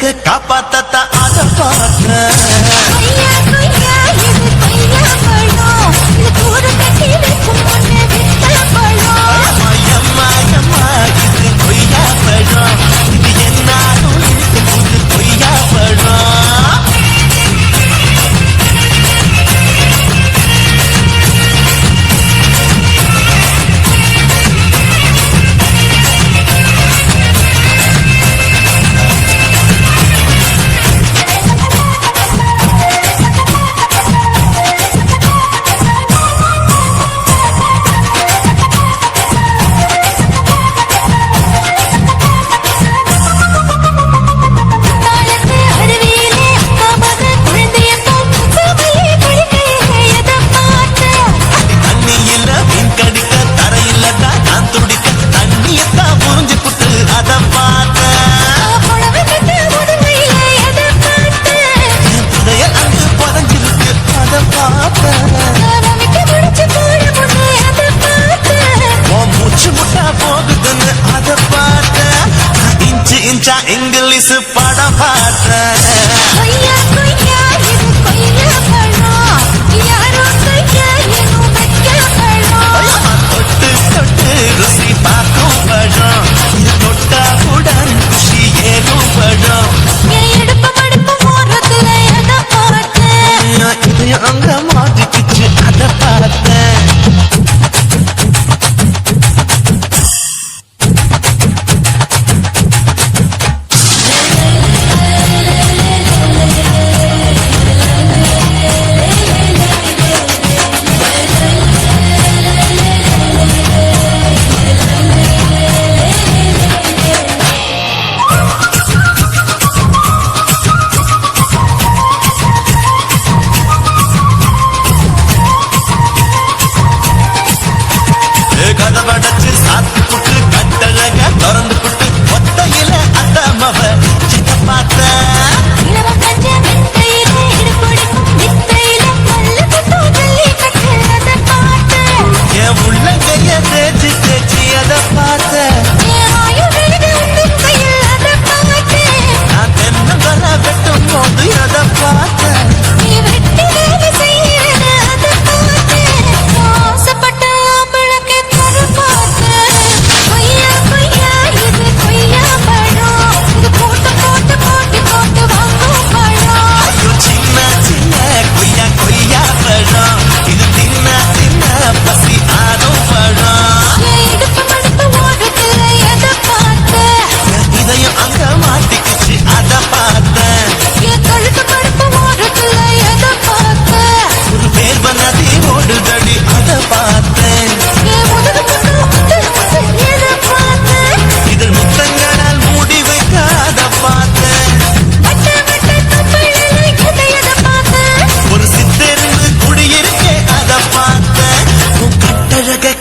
கட்டழக காப்பாத்தா அத பாத்த கொய்யா பழம் இது என்னாலும் கொய்யா பழம் இங்கிலீஷ் படம் பார்த்தேன் தொட்டு தொட்டு ருசி பார்க்கும் படம் இது தொட்டாவுடன் குஷி ஏதும் படம் இது அங்க மாட்டிக்கிச்சு அதை பார்த்தேன் கதவடைச்சு சாத்தி புட்டு கட்டழக திறந்து புட்டு ஒத்தையில அந்த மவ சின்ன பார்த்த என் உள்ளங்கைய தேய்ச்சி தேய்ச்சி அதை பார்த்த நான் தென்னங்கலை வெட்டும் போது அதை பார்த்த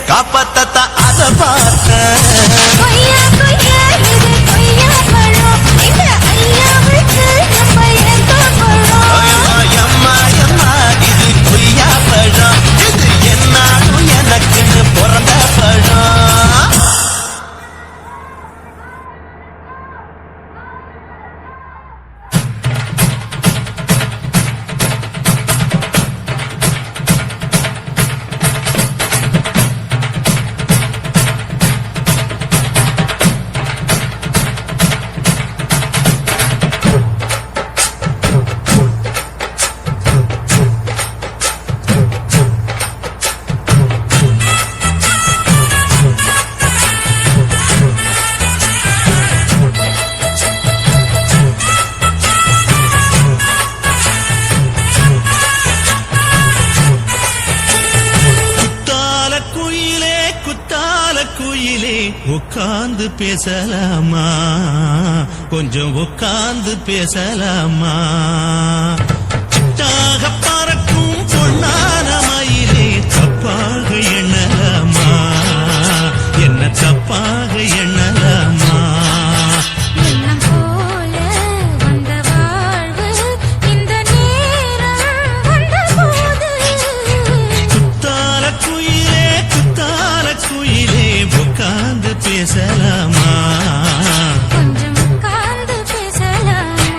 காப்பாத்தா அத பார்த்தேன் இது கொய்யா பழம் இது என்னாலும் எனக்குன்னு பிறந்த பழம் உட்கார்ந்து பேசலாமா கொஞ்சம் உட்கார்ந்து பேசலாமா சிட்டாக பறக்கும் பொன்னான மயிலே தப்பாக எண்ணலாமா என்ன தப்பாக எண்ணலாமா பேசலாமா கொஞ்சம் உட்கார்ந்து பேசலாமா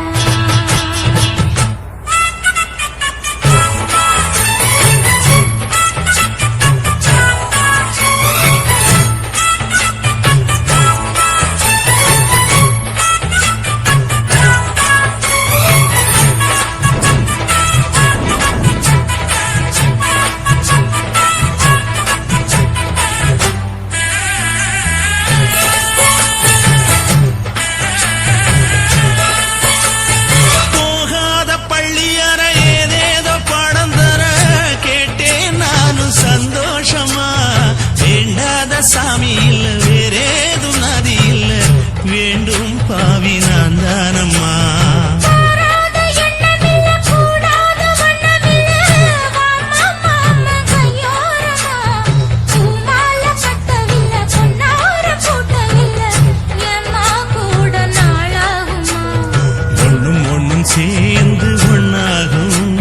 சேர்ந்து ஒன்னாகும்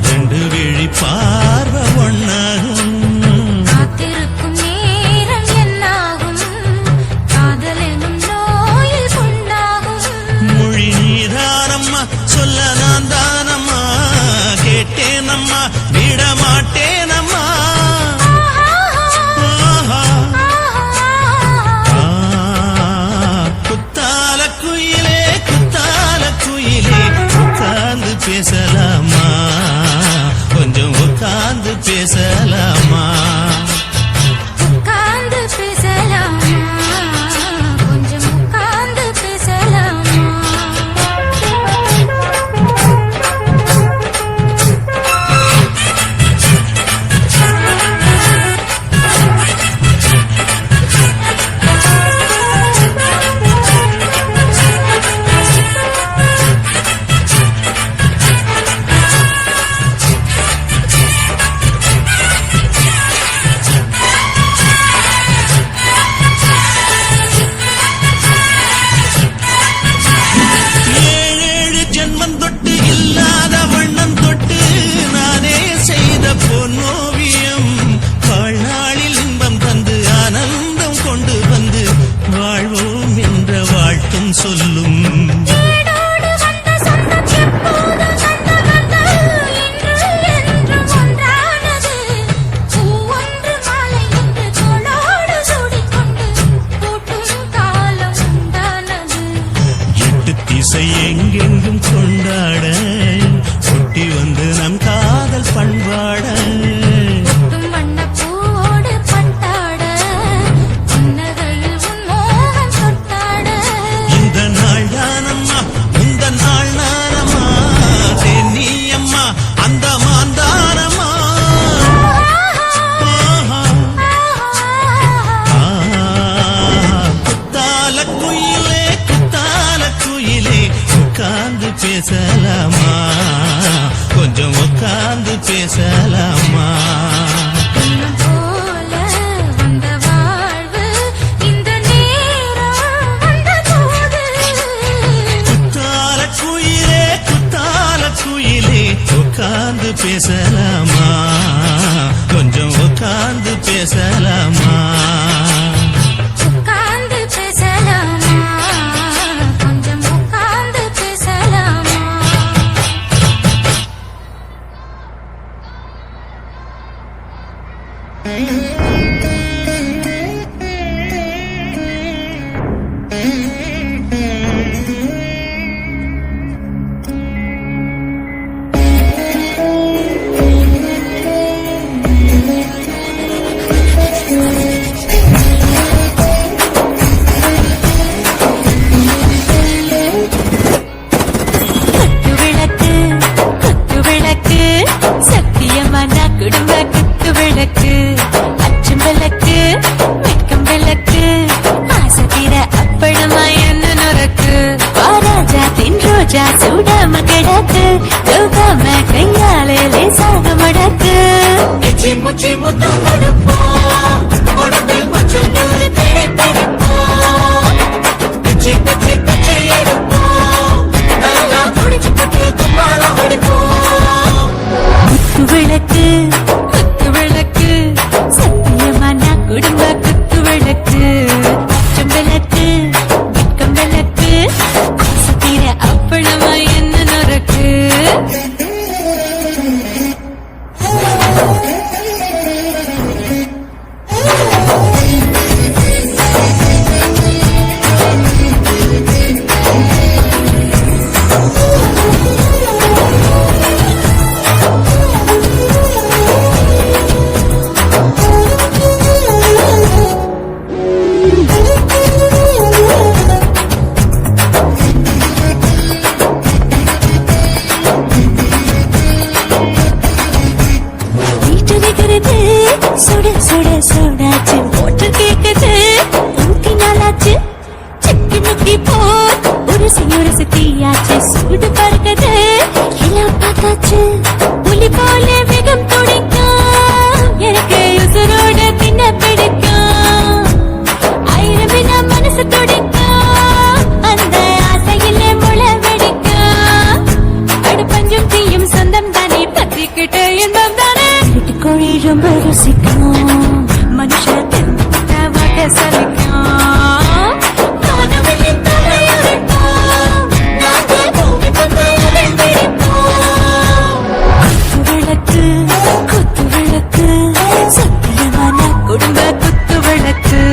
ரெண்டு விழி பார்வை ஒன்னாகும் காத்திருக்கும் நேரம் என்னாகும் காதல் எனும் நோயில் புண்ணாகும் மொழி நீதானம்மா சொல்ல நான் தானம்மா கேட்டேனம்மா விட மாட்டேனம்மா குத்தால குயிலே குத்தால குயிலே உட்கார்ந்து பேசலாமா கொஞ்சம் உட்கார்ந்து பேசலாமா உட்கார்ந்து பேசலாமா கொஞ்சம் உட்கார்ந்து பேசலாமா ஏழேழு ஜென்மம் தொட்டு இல்லாத வண்ணம் தொட்டு நானே செய்த பொன்னோவியம் வாழ்நாளில் இன்பம் தந்து ஆனந்தம் கொண்டு வந்து வாழ்வோம் என்ற வாழ்த்தும் சொல்லும் தேடோடு வந்த சொந்தம் எப்போதும் தந்தவர்கள் இன்று என்றும் ஒன்றானது பூவொன்று மாலை என்று தோளோடு சூடிக்கொண்டு பூட்டும் காலம் உண்டானது எட்டு திசை எங்கெங்கும் கொண்டாட ஒட்டி வந்து நம் காதல் பண்பாட ஒட்டும் வண்ணப் பூவோடு பட்டாட புன்னகையில் உன் மோகம் தொட்டாட இந்த நாள் தானம்மா இந்த நாள் நானம்மா தென்னியம்மா அந்த மாந்தானம்மா குத்தால குயிலே குத்தால குயிலே உட்கார்ந்து பேசலாமா கொஞ்சம் உட்கார்ந்து பேசலாமா இன்னும் போல வந்த வாழ்வு இந்த நேரம் வந்தபோது குத்தால குயிலே உட்கார்ந்து பேசலாமா கொஞ்சம் உட்கார்ந்து பேசலாமா உட்கார்ந்து பேசலாமா கொஞ்சம் உட்கார்ந்து பேசலாமா குத்துவிளக்கு சத்தியமான குடும்ப குத்துவிளக்கு அச்சம் விளக்கு வெட்கம் விளக்கு ஆசைத்தீர அப்பளமா என்ன நுறக்கு வாராஜா தின் ரோஜா சூடாம கிடக்கு தூக்காம கையாலே லேசாக மடக்கு எச்சி முச்சி முத்தம் கொடுப்போம் உடம்பில் மச்சம் நூறு பிடிப்போம் பிச்சி பிச்சி பிச்சி எடுப்போம் நல்லா துடிச்சு பட்டு தும்பால ஒடிப்போம் குத்துவிளக்கு குத்துவிளக்கு சத்தியமான குடும்ப குத்துவிளக்கு அச்சம் விளக்கு வெட்கம் விளக்கு ஆசைத்தீர அப்பளமா என்ன நுறக்கு சுட சுட சுடாச்சு போட்டு கேக்குது ஊத்தி நாளாச்சு செக்கு முக்கி போர் உரசி தீயாச்சு சூடு பறக்குது எல்லாம் பார்த்தாச்சு புலி போல வேகம் துடிக்கும் எனக்கு உசுரோட தின்ன பிடிக்கும் ஆயிரம் மனசு துடிக்கும் அந்த ஆசையிலே முளை வெடிக்கும் ரொம்ப ருசிக்கும் மனுஷன் வகை சலிக்கும் காணவனின் தலையறுக்கும் நாங்கள் பூமி பந்தையை பிடிப்போம் குத்து விளக்கு சத்தியமான குடும்ப குத்து விளக்கு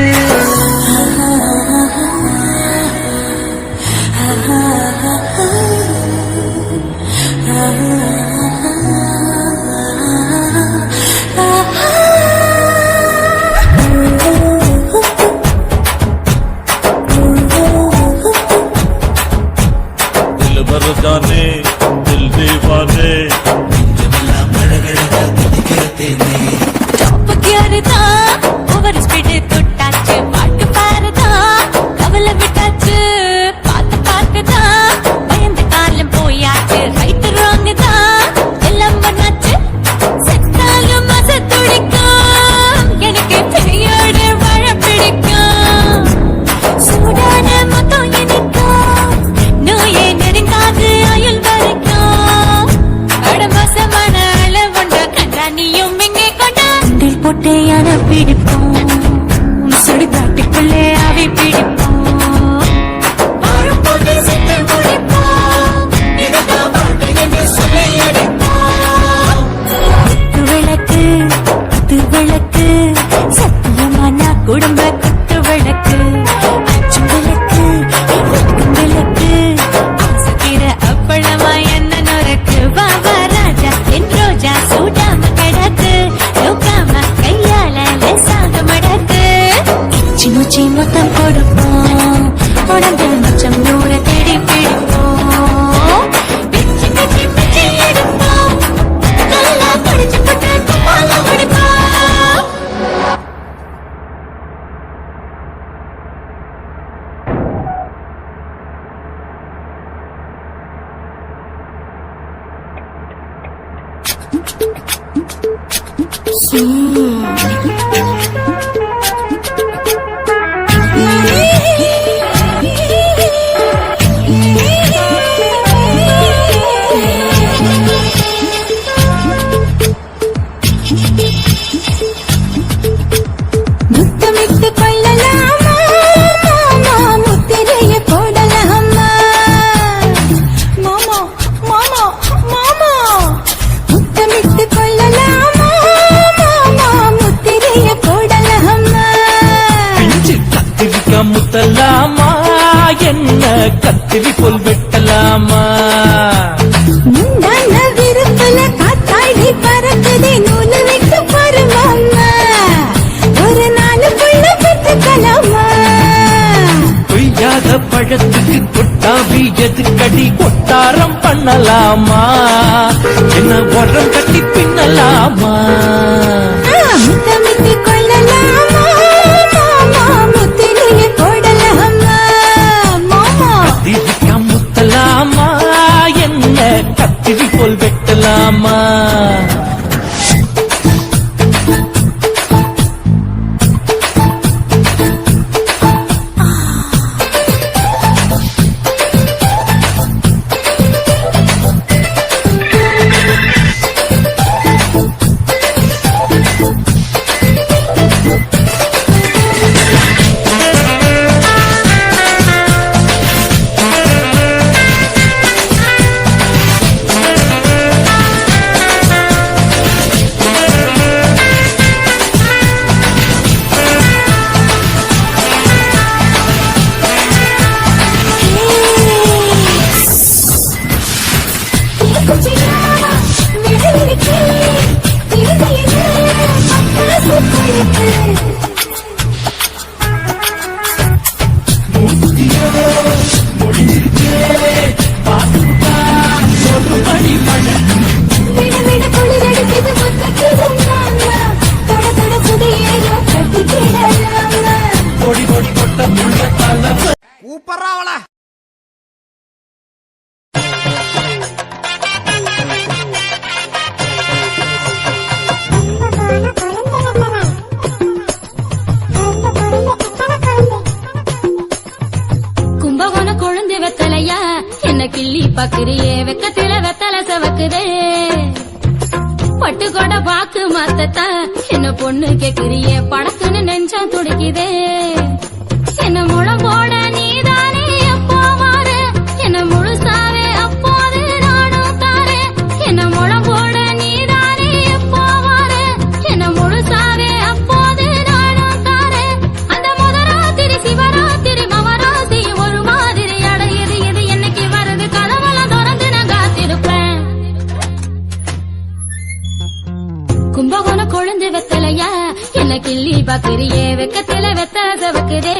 जाने दिल दीवाने டாப் கியர் தான் ஓவர் ஸ்பீடு தொட்டாச்சு பாட்டு பாருதான் கவலை விட்டாச்சு பார்த்து தான் பயந்து காலம் போயாச்சு ரைட் ராங் தான் எல்லாம் பண்ணாச்சு செத்தாலும் மச துடிக்கும் எனக்கு பெரியோட வாழ பிடிக்கும் சூடான மொத்தம் எனக்கும் நோயே நெருங்காது ஆயுள் வரைக்கும் அடமோசமான அளவுண்ட கண்டானியும் இங்கே கொண்டா போட்டே அணை பிடிப்போம் சுடுகாட்டுக்குள்ளே அவை பிடிப்போம் வாழும் போதே செத்து முடிப்போம் இதுதான் வாழ்க்கை என்று சொல்லி அடிப்போம் குத்து விளக்கு சத்தியமான குடும்ப குத்து விளக்கு அச்சும் விளக்கு விளக்கும் விளக்கு ஆசைக்கிற அப்பளமா என்ன நுறக்கு வா ராஜா என் ரோஜா சூடாம கிடக்கு நோக்காம கையால லேசாக மடக்கு இச்சி முச்சி மொத்தம் கொடுப்போம் உடம்பு மச்சம் நூற தேடி பிடிப்போம் பிச்சி பிச்சி பிச்சி எடுப்போம் நல்லா படிச்சு போட்டு குப்பால முடிப்போம் முத்தமிட்டு கொள்ளலாமா மாமா முத்திரைய போடலாமா மாமா மாமா மாமா முத்தமிட்டு கொள்ளலாமா மாமா முத்திரைய போடலாமா பிஞ்சு கத்திரிக்கா முத்தலாமா என்ன கத்திரி போல் வெட்டலாமா முந்தான விருப்பல காத்தாடி பறக்குதே நூலு விட்டு பருமாமா ஒரு நாளுக்குள்ள பெற்றுக்கலாமா கொய்யாத பழத்துக்கு கொட்டாவி எதுக்கடி கொட்டாரம் பண்ணலாமா என்ன உரம் கட்டி பின்னலாமா முத்தமிட்டு கொள்ளலாமா மாமா முத்திரைய போடலாமா மாமா கத்திரிக்கா முத்தலாமா என்ன கத்திரி போல் வெட்டலாமா கூப்பறாவளா என்ன கிள்ளி பாக்குறியே வெக்கத்தில வெத்தல சவக்குதே பட்டுக்கோட பாக்கு மாத்தத்தான் என்ன பொண்ணு கேக்குறியே படக்குன்னு நெஞ்சம் துடிக்குதே என்ன முளம் போட நீதானே எப்போ மாறு என்ன முழுசாவே அப்போது நானும் தாரே என்ன முளம் போட நீதானே எப்போ மாறு என்ன முழுசாவே அப்போது நானும் தாரே அந்த முதராத்திரி சிவராத்திரி மவராசி ஒரு மாதிரி அடையுது இது என்னைக்கு வருது கதவெல்லாம் திறந்து நான் காத்திருப்பேன் கும்பகோண கொழுந்து வெத்தலையா என்ன கிள்ளி பாக்குறியே வெக்கத்தில வெத்த சவக்குதே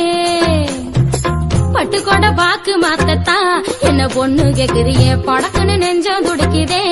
பட்டுக்கோட பாக்கு மாத்தத்தான் என்ன பொண்ணு கேக்குறியே படக்குன்னு நெஞ்சம் துடிக்குதே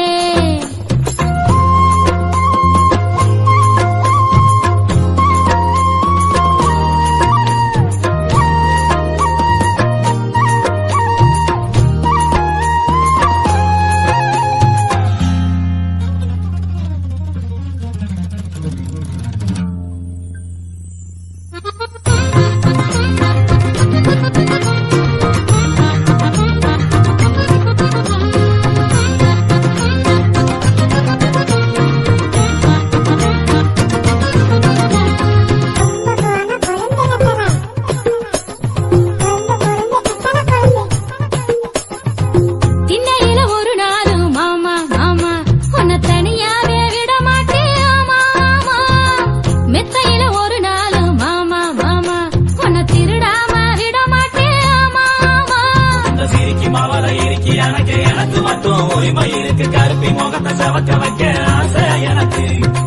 திண்ணையில ஒரு நாளும் மாமா மாமா உன்னை தனியாவே விட மாட்டேன் ஆமா ஆமா மெத்தையில ஒரு நாளும் மாமா மாமா உன்னை திருடாம விட மாட்டேன் ஆமா ஆமா இந்த சிரிக்கி மாவள இறுக்கி எனக்கு மட்டும் உரிமை இருக்கு கருப்பி முகத்தை சவக்க வைக்க ஆசை எனக்கு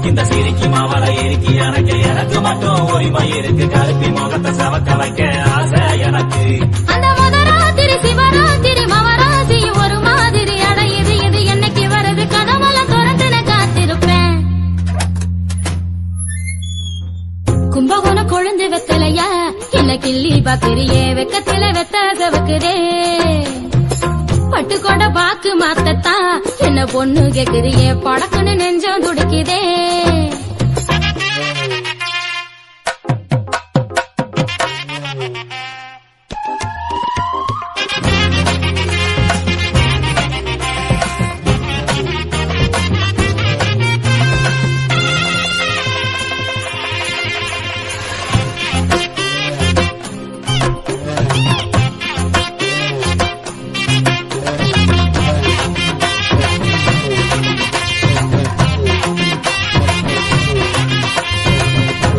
இந்த சிரிக்கி மாவள இறுக்கி எனக்கு மட்டும் உரிமை இருக்கு கருப்பி முகத்தை சவக்க வைக்க ஆசை எனக்கு அந்த முதராத்திரி சிவராத்திரி மவராசி ஒரு மாதிரி அடையுது இது என்னைக்கு வருது கதவெல்லாம் திறந்து நான் காத்திருப்பேன் கும்பகோண கொழுந்து வெத்தலையா என்ன கிள்ளி பாக்குறியே வெக்கத்தில வெத்த சவக்குதே பட்டுக்கோட பாக்கு மாத்தத்தான் என்ன பொண்ணு கேக்குறியே படக்குன்னு நெஞ்சம் துடிக்குதே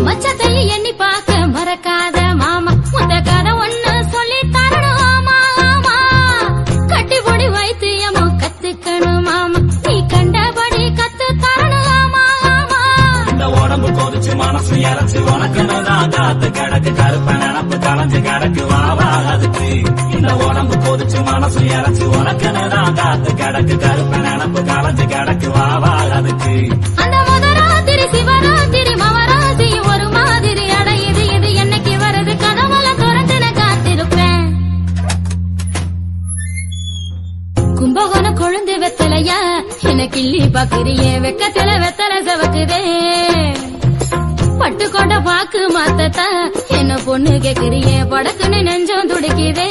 மச்சத்தையும் எண்ணி பார்க்க மறக்காத மாமா முத்த கதை ஒண்ணு சொல்லி தரணும் ஆமா ஆமா கட்டிப்பொடி வைத்தியமோ கத்துக்கணும் மாமா நீ கண்டபடி கத்து தரணும் ஆமா ஆமா இந்த உடம்பு கொதிச்சு மனசு இறச்சு உனக்குன்னு காத்து கிடக்கு கருப்ப நினப்பு கலைஞ்சு கிடக்கு வாவா அதுக்கு இந்த உடம்பு கொதிச்சு மனசு இறச்சு உனக்குன்னு காத்து கிடக்கு கருப்ப நினப்பு கலைஞ்சு கிடக்கு வாவா அதுக்கு அந்த முதராத்திரி சிவராத்திரி மவராசி ஒரு மாதிரி அடையுது இது என்னைக்கு வருது கதவெல்லாம் திறந்து நான் காத்திருப்பேன் கும்பகோண கொழுந்து வெத்தலையா என்ன கிள்ளி பாக்குறியே வெக்கத்தில வெத்தல சவக்குதே பட்டுக்கோட பாக்கு மாத்தத்தான் என்ன பொண்ணு கேக்குறியே படக்குன்னு நெஞ்சம் துடிக்குதே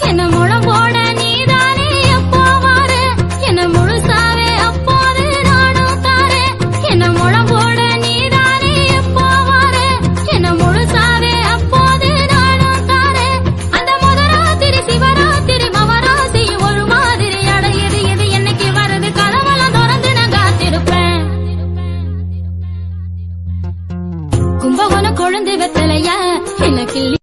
என்ன முளம் போட நீதானே எப்போ மாறு என்ன முழுசாவே அப்போது நானும் தாரே என்ன முளம் போட நீதானே எப்போ மாறு என்ன முழுசாவே அப்போது நானும் தாரே அந்த முதராத்திரி சிவராத்திரி மவராசி ஒரு மாதிரி அடையுது இது என்னைக்கு வருது கதவெல்லாம் திறந்து நான் காத்திருப்பேன் கும்பகோண கொழுந்து வெத்தலையா என்ன கிள்ளி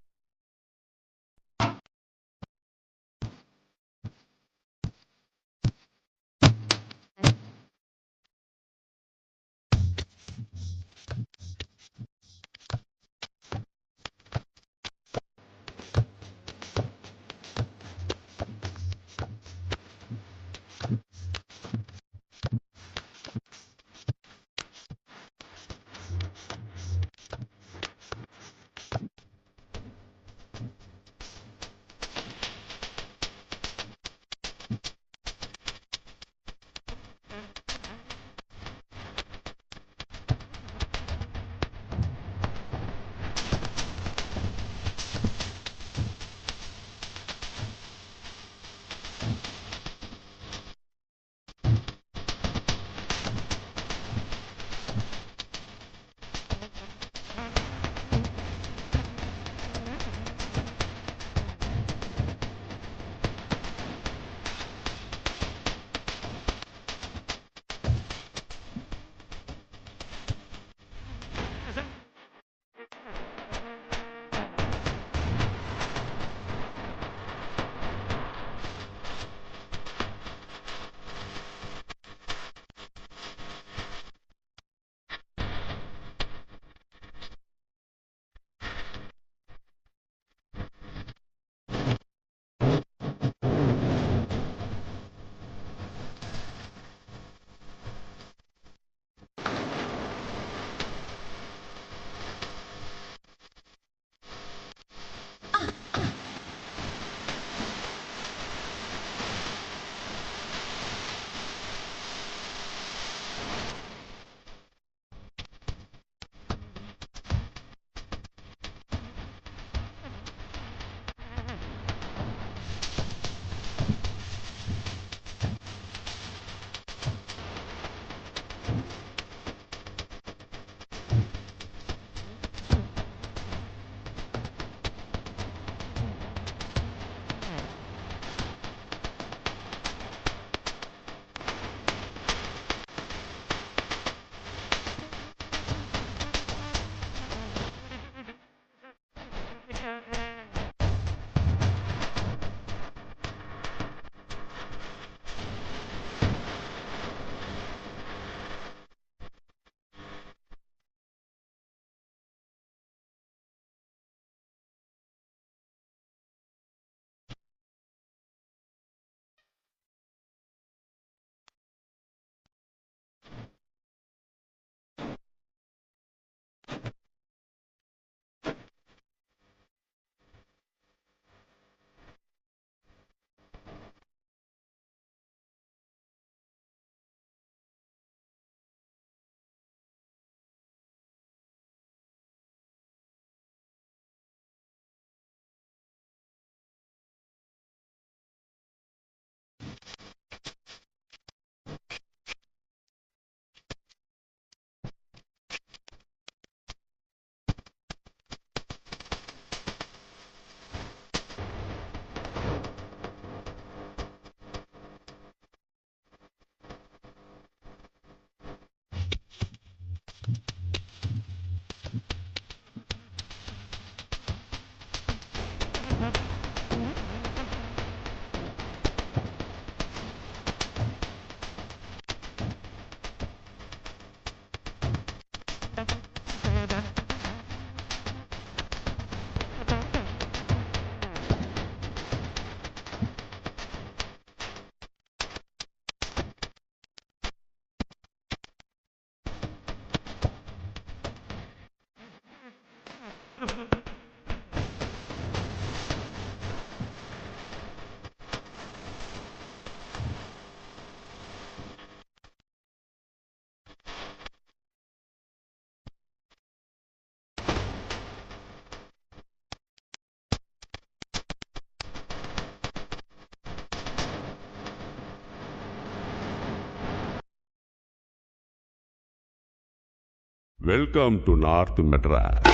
வெல்கம் டு நார்த் மெட்ராஸ்.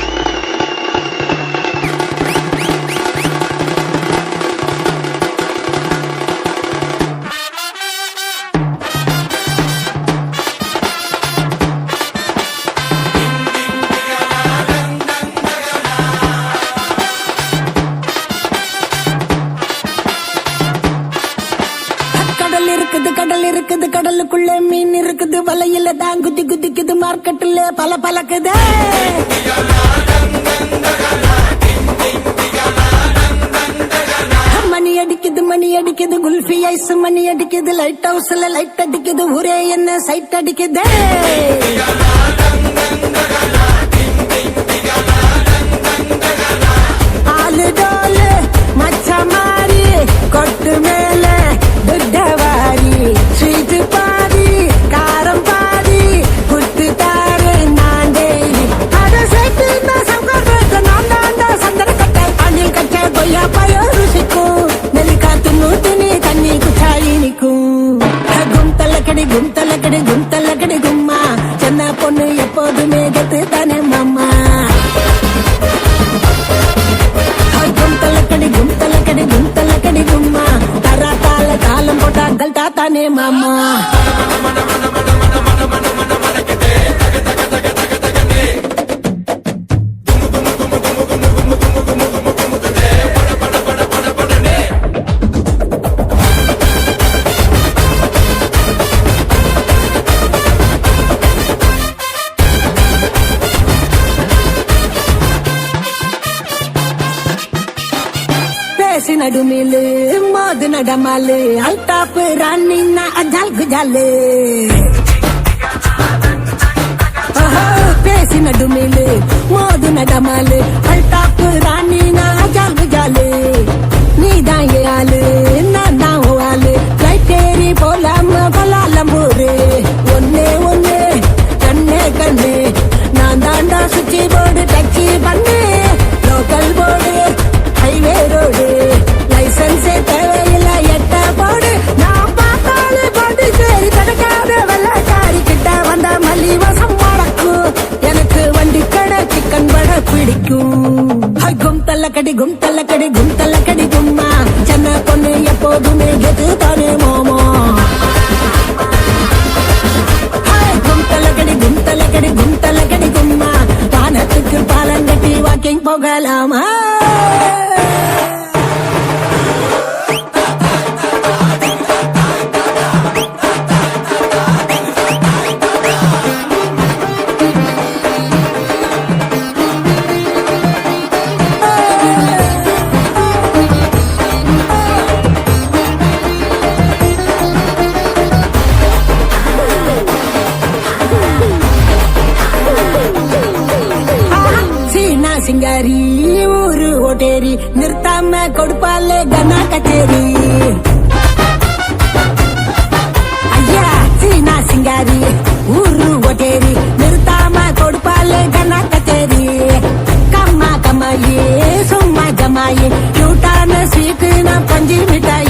கடல் இருக்குது கடலுக்குள்ள மீன் இருக்குது வலையில தான் குதி குதிக்குது மார்க்கெட்டுல பல பலக்குது மணி அடிக்குது குல்ஃபி ஐஸ் மணி அடிக்குது லைட் ஹவுஸ்ல லைட் அடிக்குது ஊரே என்ன சைட் அடிக்குது ஆளு டோலு மச்ச மாறி கொட்டு மேல துட்டவாரி ஸ்வீட் பாதி காரம் பாதி குட்டு தாரு நான் டெய்லி அத சேர்த்து நான் சந்தன கட்ட அணில் கட்ட கொய்யா பாயோ ருசிக்கும் நெல்லிக்கா துண்ணு துணி தண்ணி குச்சாயி நிக்கும் கும்தலக்கடி கும்மா சின்ன பொண்ணு எப்போதுமே கத்து தானே மாமா கும்தலக்கடி கும்மா தரா தால தாளம் போட்டா கல்டா தானே மாமா நடுமிலு மோது நடமாலு அல்டாப்பு ராணி அஜால் குஜாலு பேசி நடுமிலு மோது நடமாலு அல்டாப்பு ராணி அஜால் குஜாலு நீதான் ஆளு நான் தான் ஆளு லைட் ஏறி போலாம கொலாலம்பூரு ஒன்னே ஒன்னு கண்ணே கண்ணு நான் தாண்டா சுச்சி போர்டு டச்சி பண்ணு லோக்கல் போர்டு ஹைவே ரோடு லைசன்ஸே தேவையில்லை எட்ட போடு நான் பார்த்தாலே போட்டு சரி தடுக்காத வெள்ளக்காரி கிட்ட வந்த மல்லி வசம் வழக்கும் எனக்கு வண்டி கடை சிக்கன் வட பிடிக்கும் கும்தல்லக்கடி கும்மா சின்ன பொண்ணு எப்போதுமே கெத்து தானே மாமா கும்தல்லக்கடி கும்மா வானத்துக்கு பாலங்கட்டி வாக்கிங் போகலாமா சிங்காரி ஊரு ஓட்டேரி நிறுத்தாம கொடுப்பாலே கனா கச்சேரி ஐயா சீனா சிங்காரி ஊரு ஓட்டேரி நிறுத்தாம கொடுப்பாலே கனா கச்சேரி கம்மா கம்மாயே சும்மா ஜமாயே கியூட்டான ஸ்வீட்டு நான் பஞ்சி மிட்டாய்